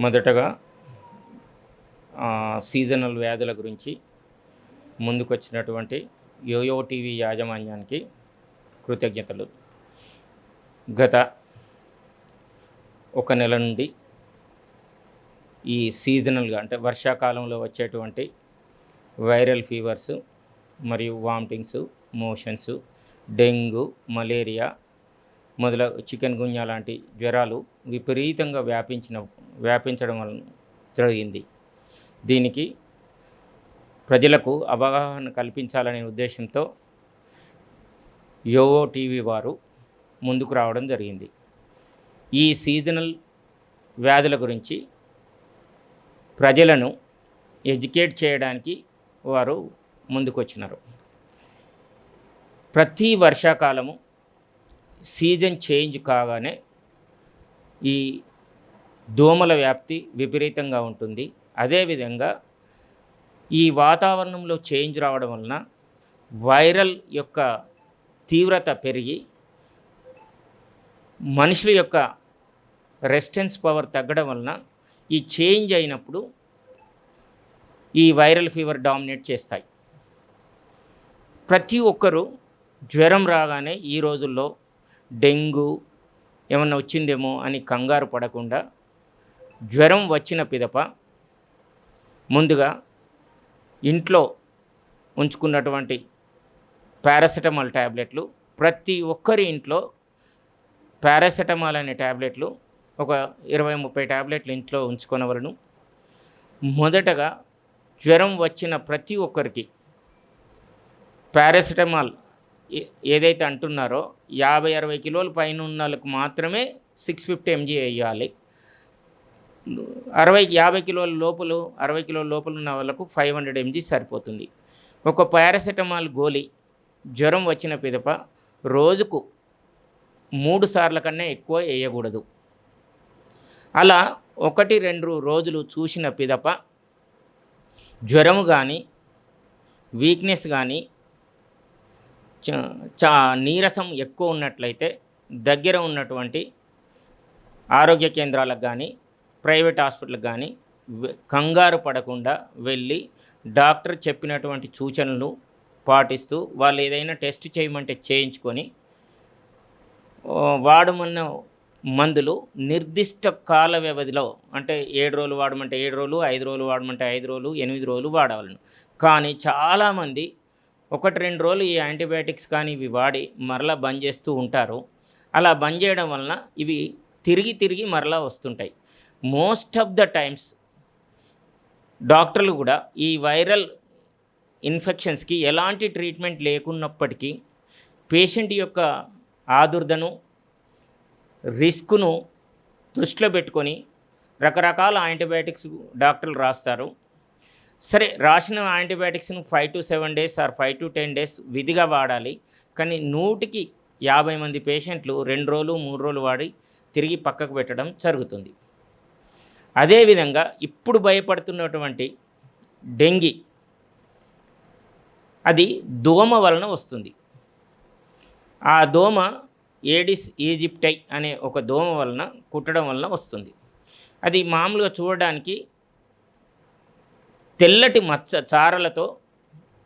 మొదటగా సీజనల్ వ్యాధుల గురించి ముందుకొచ్చినటువంటి యోయో టీవీ యాజమాన్యానికి కృతజ్ఞతలు. గత ఒక నెల నుండి ఈ సీజనల్గా అంటే వర్షాకాలంలో వచ్చేటువంటి వైరల్ ఫీవర్స్ మరియు vomitings, motions, dengue, malaria chikungunya లాంటి జ్వరాలు విపరీతంగా వ్యాపించడం వలన జరిగింది. దీనికి ప్రజలకు అవగాహన కల్పించాలనే ఉద్దేశంతో యోయో టీవీ వారు ముందుకు రావడం జరిగింది. ఈ సీజనల్ వ్యాధుల గురించి ప్రజలను ఎడ్యుకేట్ చేయడానికి వారు ముందుకొచ్చినారు. ప్రతి వర్షాకాలము సీజన్ చేంజ్ కాగానే ఈ దోమల వ్యాప్తి విపరీతంగా ఉంటుంది. అదేవిధంగా ఈ వాతావరణంలో చేంజ్ రావడం వలన వైరల్ యొక్క తీవ్రత పెరిగి మనుషుల యొక్క రెసిస్టెన్స్ పవర్ తగ్గడం వలన ఈ చేంజ్ అయినప్పుడు ఈ వైరల్ ఫీవర్ డామినేట్ చేస్తాయి. ప్రతి ఒక్కరూ జ్వరం రాగానే ఈ రోజుల్లో డెంగ్యూ ఏమన్నా వచ్చిందేమో అని కంగారు పడకుండా జ్వరం వచ్చిన పిదప ముందుగా ఇంట్లో ఉంచుకున్నటువంటి పారాసెటమాల్ ట్యాబ్లెట్లు, ప్రతి ఒక్కరి ఇంట్లో పారాసెటమాల్ అనే ట్యాబ్లెట్లు ఒక 20-30 ట్యాబ్లెట్లు ఇంట్లో ఉంచుకొనవలను. మొదటగా జ్వరం వచ్చిన ప్రతి ఒక్కరికి పారాసెటమాల్ ఏదైతే అంటున్నారో 50-60 కిలోల పైన ఉన్న వాళ్ళకు మాత్రమే 650 mg వేయాలి. 50 కిలోల లోపల 60 కిలోల లోపల ఉన్న వాళ్ళకు 500 mg సరిపోతుంది. ఒక పారాసెటమాల్ గోళీ జ్వరం వచ్చిన పిదప రోజుకు 3 సార్ల కన్నా ఎక్కువ వేయకూడదు. అలా 1-2 రోజులు చూసిన పిదప జ్వరము కానీ వీక్నెస్ కానీ నీరసం ఎక్కువ ఉన్నట్లయితే దగ్గర ఉన్నటువంటి ఆరోగ్య కేంద్రాలకు కానీ ప్రైవేట్ హాస్పిటల్కి కానీ కంగారు పడకుండా వెళ్ళి డాక్టర్ చెప్పినటువంటి సూచనలు పాటిస్తూ వాళ్ళు ఏదైనా టెస్ట్ చేయమంటే చేయించుకొని వాడమన్న మందులు నిర్దిష్ట కాల వ్యవధిలో అంటే 7 రోజులు వాడమంటే 7 రోజులు, 5 రోజులు వాడమంటే 5 రోజులు, 8 రోజులు వాడవాలను. కానీ చాలామంది 1-2 రోజులు ఈ యాంటీబయాటిక్స్ కానీ ఇవి వాడి మరలా బంద్ చేస్తూ ఉంటారు. అలా బంద్ చేయడం వలన ఇవి తిరిగి మరలా వస్తుంటాయి. మోస్ట్ ఆఫ్ ద టైమ్స్ డాక్టర్లు కూడా ఈ వైరల్ ఇన్ఫెక్షన్స్కి ఎలాంటి ట్రీట్మెంట్ లేకున్నప్పటికీ పేషెంట్ యొక్క ఆదుర్దను, రిస్క్ను దృష్టిలో పెట్టుకొని రకరకాల యాంటీబయాటిక్స్ డాక్టర్లు రాస్తారు. సరే, రాసిన యాంటీబయాటిక్స్ను 5 to 7 days are 5 to 10 days విధిగా వాడాలి. కానీ 100కి 50 మంది పేషెంట్లు 2 రోజులు 3 రోజులు వాడి తిరిగి పక్కకు పెట్టడం జరుగుతుంది. అదేవిధంగా ఇప్పుడు భయపడుతున్నటువంటి డెంగీ అది దోమ వలన వస్తుంది. ఆ దోమ ఏడిస్ ఈజిప్టై అనే ఒక దోమ వలన కుట్టడం వలన వస్తుంది. అది మామూలుగా చూడడానికి తెల్లటి మచ్చ చారలతో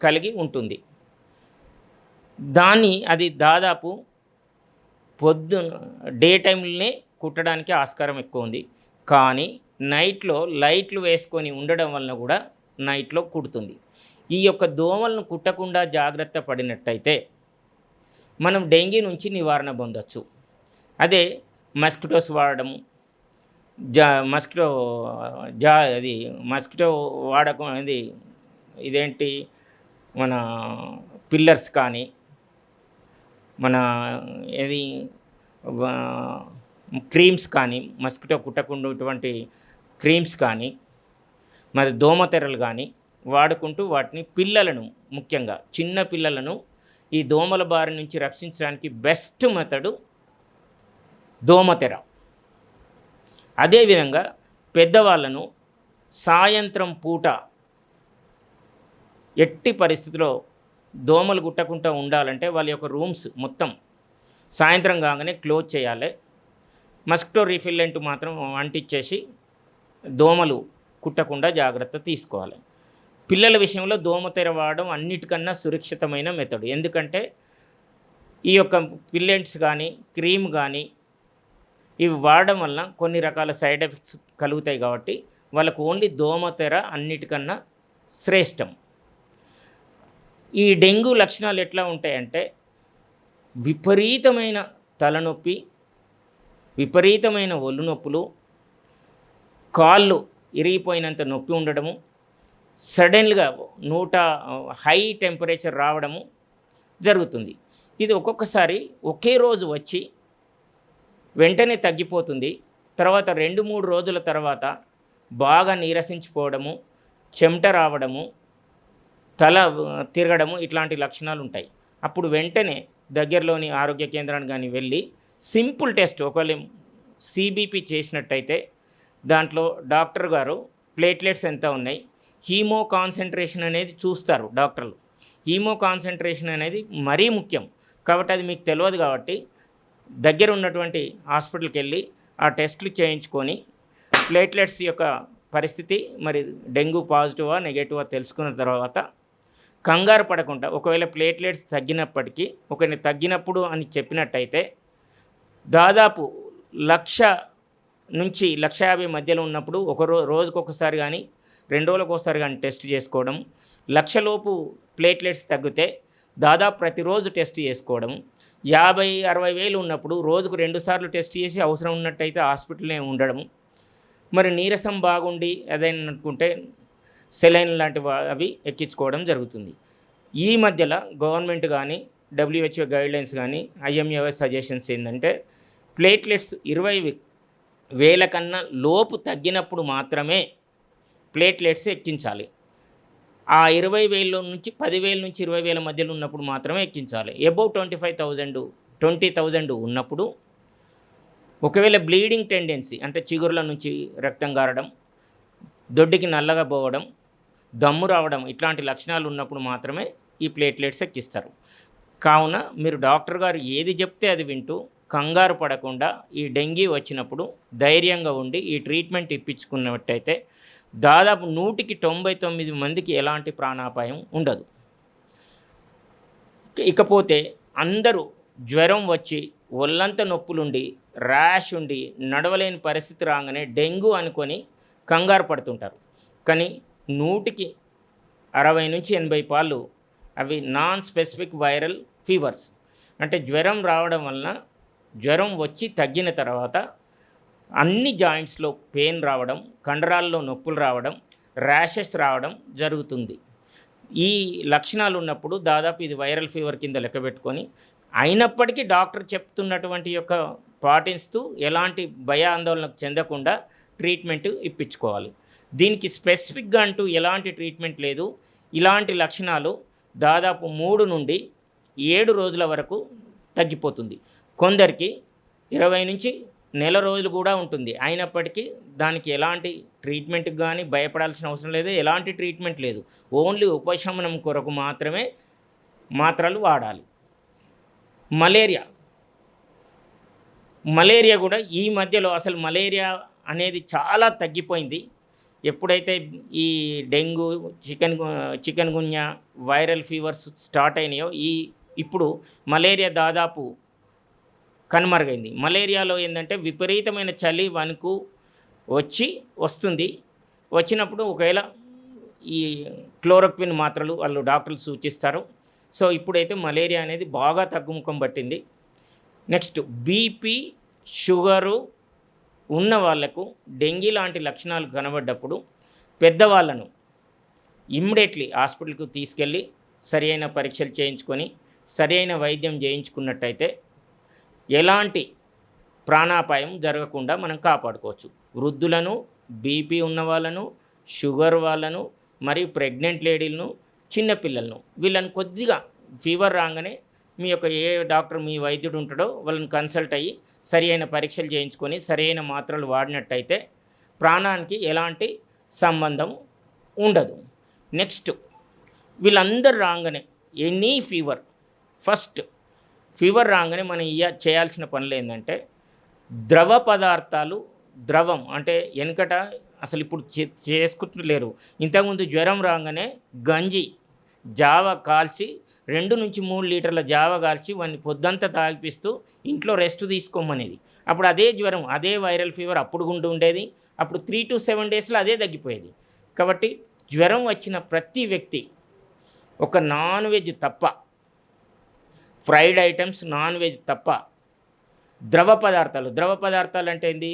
కలిగి ఉంటుంది. అది దాదాపు డే టైంలోనే కుట్టడానికి ఆస్కారం ఎక్కువ ఉంది. కానీ నైట్లో లైట్లు వేసుకొని ఉండడం వలన కూడా నైట్లో కుడుతుంది. ఈ యొక్క దోమలను కుట్టకుండా జాగ్రత్త పడినట్టయితే మనం డెంగీ నుంచి నివారణ పొందవచ్చు. అదే మస్కిటోస్ వాడడం, మస్కిటో వాడకం అనేది ఇదేంటి మన పిల్లర్స్ కానీ క్రీమ్స్ కానీ మస్కిటో కుట్టకుండా క్రీమ్స్ కానీ మరి దోమతెరలు కానీ వాడుకుంటూ వాటిని పిల్లలను, ముఖ్యంగా చిన్న పిల్లలను ఈ దోమల బారి నుంచి రక్షించడానికి బెస్ట్ మెథడు దోమతెర. అదేవిధంగా పెద్దవాళ్ళను సాయంత్రం పూట ఎట్టి పరిస్థితిలో దోమలు కుట్టకుండా ఉండాలంటే వాళ్ళ యొక్క రూమ్స్ మొత్తం సాయంత్రం కాగానే క్లోజ్ చేయాలి. మస్కిటో రిఫిల్లెంట్ మాత్రం అంటించేసి దోమలు కుట్టకుండా జాగ్రత్త తీసుకోవాలి. పిల్లల విషయంలో దోమతెర వాడడం అన్నిటికన్నా సురక్షితమైన మెథడ్. ఎందుకంటే ఈ యొక్క పిల్లెంట్స్ కానీ క్రీమ్ కానీ ఇవి వాడడం వలన కొన్ని రకాల సైడ్ ఎఫెక్ట్స్ కలుగుతాయి కాబట్టి వాళ్ళకు ఓన్లీ దోమతెర అన్నిటికన్నా శ్రేష్టం. ఈ డెంగ్యూ లక్షణాలు ఎట్లా ఉంటాయంటే విపరీతమైన తలనొప్పి, విపరీతమైన ఒళ్ళు నొప్పులు, కాళ్ళు ఇరిగిపోయినంత నొప్పి ఉండడము, సడన్గా హై టెంపరేచర్ రావడము జరుగుతుంది. ఇది ఒక్కొక్కసారి ఒకే రోజు వచ్చి వెంటనే తగ్గిపోతుంది. తర్వాత 2-3 రోజుల తర్వాత బాగా నీరసించిపోవడము, చెమట రావడము, తల తిరగడము ఇట్లాంటి లక్షణాలు ఉంటాయి. అప్పుడు వెంటనే దగ్గరలోని ఆరోగ్య కేంద్రానికి కానీ వెళ్ళి సింపుల్ టెస్ట్, ఒకవేళ సిబిపి చేసినట్టయితే దాంట్లో డాక్టర్ గారు ప్లేట్లెట్స్ ఎంత ఉన్నాయి, హీమో కాన్సన్ట్రేషన్ అనేది చూస్తారు డాక్టర్లు. హీమో కాన్సన్ట్రేషన్ అనేది మరీ ముఖ్యం కాబట్టి అది మీకు తెలియదు కాబట్టి దగ్గర ఉన్నటువంటి హాస్పిటల్కి వెళ్ళి ఆ టెస్టులు చేయించుకొని ప్లేట్లెట్స్ యొక్క పరిస్థితి మరి డెంగ్యూ పాజిటివా నెగటివా తెలుసుకున్న తర్వాత కంగారు పడకుండా, ఒకవేళ ప్లేట్లెట్స్ తగ్గినప్పటికీ ఒకరిని తగ్గినప్పుడు అని చెప్పినట్టయితే దాదాపు 1,00,000 నుంచి 1,50,000 మధ్యలో ఉన్నప్పుడు రోజుకొకసారి కానీ 2 రోజులకు ఒకసారి కానీ టెస్ట్ చేసుకోవడం, 1,00,000 లోపు ప్లేట్లెట్స్ తగ్గితే దాదాపు ప్రతిరోజు టెస్ట్ చేసుకోవడం, 50-60 వేలు ఉన్నప్పుడు రోజుకు 2 సార్లు టెస్ట్ చేసి అవసరం ఉన్నట్టయితే హాస్పిటల్నే ఉండడం, మరి నీరసం బాగుండి అదైనా అనుకుంటే సెలైన్ లాంటివి అవి ఎక్కించుకోవడం జరుగుతుంది. ఈ మధ్యలో గవర్నమెంట్ కానీ WHO గైడ్లైన్స్ కానీ IMA సజెషన్స్ ఏంటంటే ప్లేట్లెట్స్ 20,000 కన్నా లోపు తగ్గినప్పుడు మాత్రమే ప్లేట్లెట్స్ ఎక్కించాలి. ఆ 20,000 నుంచి 10,000 నుంచి 20,000 మధ్యలో ఉన్నప్పుడు మాత్రమే ఎక్కించాలి. అబౌవ్ 20,000 ఉన్నప్పుడు ఒకవేళ బ్లీడింగ్ టెండెన్సీ అంటే చిగురుల నుంచి రక్తం గారడం, దొడ్డికి నల్లగా పోవడం, దమ్ము రావడం ఇట్లాంటి లక్షణాలు ఉన్నప్పుడు మాత్రమే ఈ ప్లేట్లెట్స్ ఎక్కిస్తారు. కావున మీరు డాక్టర్ గారు ఏది చెప్తే అది వింటూ కంగారు పడకుండా ఈ డెంగ్యూ వచ్చినప్పుడు ధైర్యంగా ఉండి ఈ ట్రీట్మెంట్ ఇప్పించుకున్నట్టయితే దాదాపు 199 మందికి ఎలాంటి ప్రాణాపాయం ఉండదు. ఇకపోతే అందరూ జ్వరం వచ్చి ఒళ్ళంతా నొప్పులుండి ర్యాష్ ఉండి నడవలేని పరిస్థితి రాగానే డెంగ్యూ అనుకొని కంగారు పడుతుంటారు. కానీ 100కి 60 నుంచి 80 పాళ్ళు అవి నాన్ స్పెసిఫిక్ వైరల్ ఫీవర్స్. అంటే జ్వరం రావడం వలన జ్వరం వచ్చి తగ్గిన తర్వాత అన్ని జాయింట్స్లో పెయిన్ రావడం, కండరాల్లో నొప్పులు రావడం, ర్యాషెస్ రావడం జరుగుతుంది. ఈ లక్షణాలు ఉన్నప్పుడు దాదాపు ఇది వైరల్ ఫీవర్ కింద లెక్కబెట్టుకొని అయినప్పటికీ డాక్టర్ చెప్తున్నటువంటి యొక్క పాటిస్తూ ఎలాంటి ఆందోళనకు చెందకుండా ట్రీట్మెంట్ ఇప్పించుకోవాలి. దీనికి స్పెసిఫిక్గా అంటూ ఎలాంటి ట్రీట్మెంట్ లేదు. ఇలాంటి లక్షణాలు దాదాపు 3 నుండి 7 రోజుల వరకు తగ్గిపోతుంది. కొందరికి 20 నుంచి నెల రోజులు కూడా ఉంటుంది. అయినప్పటికీ దానికి ఎలాంటి ట్రీట్మెంట్కి కానీ భయపడాల్సిన అవసరం లేదు, ఎలాంటి ట్రీట్మెంట్ లేదు. ఓన్లీ ఉపశమనం కొరకు మాత్రమే మాత్రలు వాడాలి. మలేరియా కూడా ఈ మధ్యలో అసలు మలేరియా అనేది చాలా తగ్గిపోయింది. ఎప్పుడైతే ఈ dengue, chikungunya viral fevers start అయినాయో ఇప్పుడు మలేరియా దాదాపు కనుమరుగైంది. మలేరియాలో ఏంటంటే విపరీతమైన చలి వణుకు వస్తుంది. వచ్చినప్పుడు ఒకవేళ ఈ క్లోరోక్విన్ మాత్రలు వాళ్ళు డాక్టర్లు సూచిస్తారు. సో ఇప్పుడైతే మలేరియా అనేది బాగా తగ్గుముఖం పట్టింది. నెక్స్ట్ బీపీ, షుగరు ఉన్న వాళ్లకు డెంగీ లాంటి లక్షణాలు కనబడ్డప్పుడు పెద్దవాళ్ళను ఇమ్మీడియట్లీ హాస్పిటల్కు తీసుకెళ్ళి సరి అయిన పరీక్షలు చేయించుకొని సరి అయిన వైద్యం చేయించుకున్నట్టయితే ఎలాంటి ప్రాణాపాయం జరగకుండా మనం కాపాడుకోవచ్చు. వృద్ధులను, బీపీ ఉన్న వాళ్ళను, షుగర్ వాళ్ళను, మరియు ప్రెగ్నెంట్ లేడీలను, చిన్నపిల్లలను వీళ్ళని కొద్దిగా ఫీవర్ రాగానే మీ యొక్క ఏ డాక్టర్ మీ వైద్యుడు ఉంటాడో వాళ్ళని కన్సల్ట్ అయ్యి సరి అయిన పరీక్షలు చేయించుకొని సరి అయిన మాత్రలు వాడినట్టయితే ప్రాణానికి ఎలాంటి సంబంధం ఉండదు. నెక్స్ట్ వీళ్ళందరూ రాగానే ఎనీ ఫస్ట్ ఫీవర్ రాగానే మనం చేయాల్సిన పనులు ఏంటంటే ద్రవం అంటే వెనకట అసలు ఇప్పుడు చేసుకుంటలేరు. ఇంతకుముందు జ్వరం రాగానే గంజి జావ కాల్చి 2-3 లీటర్ల జావ కాల్చి వాడిని పొద్దంతా తాగిపిస్తూ ఇంట్లో రెస్ట్ తీసుకోమనేది. అప్పుడు అదే జ్వరం, అదే వైరల్ ఫీవర్ అప్పుడు గుంటూ ఉండేది. అప్పుడు 3 to 7 డేస్లో అదే తగ్గిపోయేది. కాబట్టి జ్వరం వచ్చిన ప్రతి వ్యక్తి ఒక నాన్ వెజ్ తప్ప, ఫ్రైడ్ ఐటమ్స్, నాన్ వెజ్ తప్ప, ద్రవ పదార్థాలు అంటే ఏంది?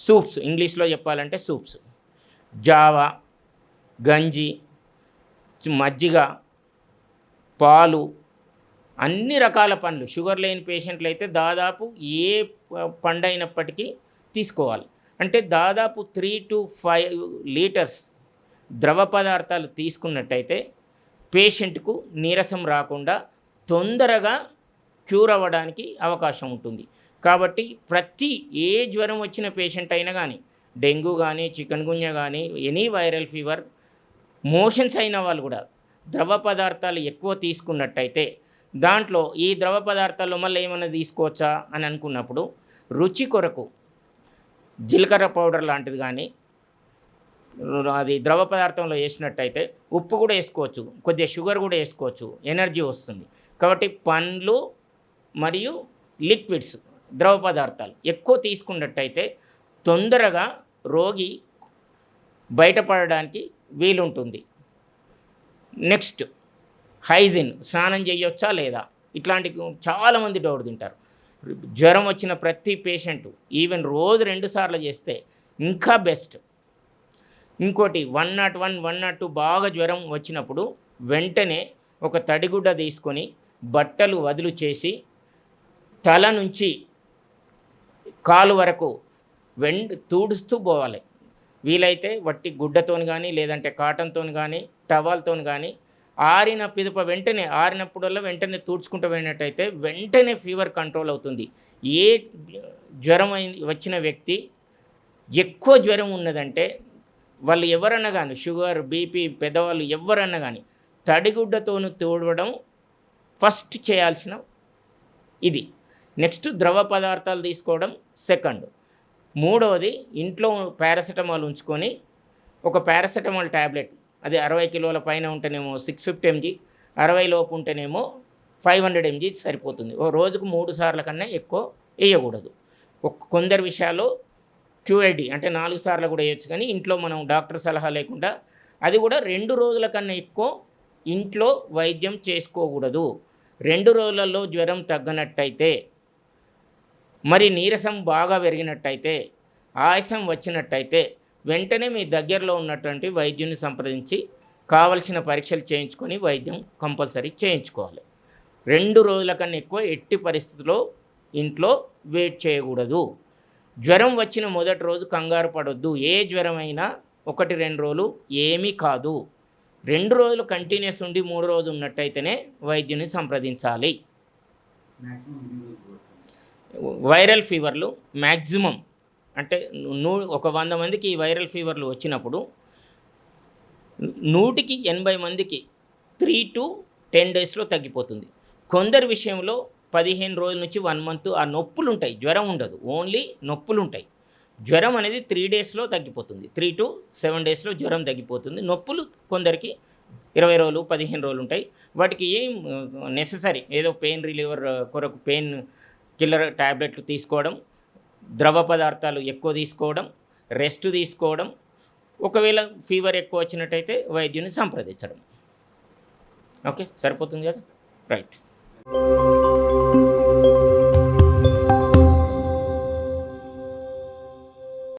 సూప్స్, ఇంగ్లీష్లో చెప్పాలంటే సూప్స్, జావా, గంజి, మజ్జిగ, పాలు, అన్ని రకాల పండ్లు. షుగర్ లేని పేషెంట్లు అయితే దాదాపు ఏ పండైనప్పటికీ తీసుకోవాలి. అంటే దాదాపు 3 to 5 లీటర్స్ ద్రవ పదార్థాలు తీసుకున్నట్టయితే పేషెంట్కు నీరసం రాకుండా తొందరగా క్యూర్ అవ్వడానికి అవకాశం ఉంటుంది. కాబట్టి ప్రతి ఏ జ్వరం వచ్చిన పేషెంట్ అయినా కానీ, డెంగ్యూ కానీ, చికెన్ గున్యా కానీ, ఎనీ వైరల్ ఫీవర్, మోషన్స్ అయిన వాళ్ళు కూడా ద్రవ పదార్థాలు ఎక్కువ తీసుకున్నట్టయితే, దాంట్లో ఈ ద్రవ పదార్థాల్లో మళ్ళీ ఏమైనా తీసుకోవచ్చా అని అనుకున్నప్పుడు రుచి కొరకు జీలకర్ర పౌడర్ లాంటిది కానీ అది ద్రవ పదార్థంలో వేసినట్టయితే, ఉప్పు కూడా వేసుకోవచ్చు, కొద్దిగా షుగర్ కూడా వేసుకోవచ్చు, ఎనర్జీ వస్తుంది. కాబట్టి పండ్లు మరియు లిక్విడ్స్, ద్రవ పదార్థాలు ఎక్కువ తీసుకున్నట్టయితే తొందరగా రోగి బయటపడడానికి వీలుంటుంది. నెక్స్ట్, హైజీన్, స్నానం చేయొచ్చా లేదా, ఇట్లాంటి చాలామంది డౌట్ తింటారు. జ్వరం వచ్చిన ప్రతి పేషెంటు ఈవెన్ రోజు 2 సార్లు చేస్తే ఇంకా బెస్ట్. ఇంకోటి 101, 102 బాగా జ్వరం వచ్చినప్పుడు వెంటనే ఒక తడిగుడ్డ తీసుకొని బట్టలు వదులు చేసి తల నుంచి కాలు వరకు తూడుస్తూ పోవాలి. వీలైతే వట్టి గుడ్డతోని కానీ, లేదంటే కాటన్తో కానీ, టవాల్తో కానీ, ఆరిన పిదప వెంటనే, ఆరినప్పుడల్లా వెంటనే తూడ్చుకుంటూ పోయినట్టయితే వెంటనే ఫీవర్ కంట్రోల్ అవుతుంది. ఏ జ్వరం వచ్చిన వ్యక్తి ఎక్కువ జ్వరం ఉన్నదంటే వాళ్ళు ఎవరన్నా కానీ, షుగర్, బీపీ, పెద్దవాళ్ళు ఎవరన్నా కానీ తడిగుడ్డతోను తూడవడం ఫస్ట్ చేయాల్సిన ఇది. నెక్స్ట్, ద్రవ పదార్థాలు తీసుకోవడం సెకండ్. మూడవది, ఇంట్లో పారాసెటమాల్ ఉంచుకొని ఒక పారాసెటమాల్ ట్యాబ్లెట్, అది 60 కిలోల పైన ఉంటేనేమో 650 mg, 60 లోపు ఉంటేనేమో 500 mg సరిపోతుంది. ఓ రోజుకు 3 సార్ల కన్నా ఎక్కువ వేయకూడదు. కొందరు విషయాల్లో QID అంటే 4 సార్లు కూడా వేయచ్చు, కానీ ఇంట్లో మనం డాక్టర్ సలహా లేకుండా అది కూడా 2 రోజుల కన్నా ఎక్కువ ఇంట్లో వైద్యం చేసుకోకూడదు. 2 రోజులలో జ్వరం తగ్గనట్టయితే, మరి నీరసం బాగా పెరిగినట్టయితే, ఆయాసం వచ్చినట్టయితే వెంటనే మీ దగ్గరలో ఉన్నటువంటి వైద్యుని సంప్రదించి కావలసిన పరీక్షలు చేయించుకొని వైద్యం కంపల్సరీ చేయించుకోవాలి. 2 రోజుల కన్నా ఎక్కువ ఎట్టి పరిస్థితుల్లో ఇంట్లో వెయిట్ చేయకూడదు. జ్వరం వచ్చిన మొదటి రోజు కంగారు పడొద్దు. ఏ జ్వరమైనా 1-2 రోజులు ఏమీ కాదు. 2 రోజులు కంటిన్యూస్ ఉండి 3 రోజులు ఉన్నట్టయితేనే వైద్యుని సంప్రదించాలి. వైరల్ ఫీవర్లు మ్యాక్సిమం అంటే ఒక 100 మందికి ఈ వైరల్ ఫీవర్లు వచ్చినప్పుడు 100కి 80 మందికి 3 to 10 డేస్లో తగ్గిపోతుంది. కొందరి విషయంలో 15 రోజుల నుంచి 1 మంత్ ఆ నొప్పులు ఉంటాయి, జ్వరం ఉండదు, ఓన్లీ నొప్పులు ఉంటాయి. జ్వరం అనేది 3 డేస్లో తగ్గిపోతుంది, 3 to 7 డేస్లో జ్వరం తగ్గిపోతుంది. నొప్పులు కొందరికి 20 రోజులు 15 రోజులు ఉంటాయి. వాటికి ఏం నెససరీ ఏదో పెయిన్ రిలీవర్ కొరకు పెయిన్ కిల్లర్ ట్యాబ్లెట్లు తీసుకోవడం, ద్రవ పదార్థాలు ఎక్కువ తీసుకోవడం, రెస్ట్ తీసుకోవడం, ఒకవేళ ఫీవర్ ఎక్కువ వచ్చినట్టయితే వైద్యుని సంప్రదించడం. ఓకే, సరిపోతుంది కదా, రైట్.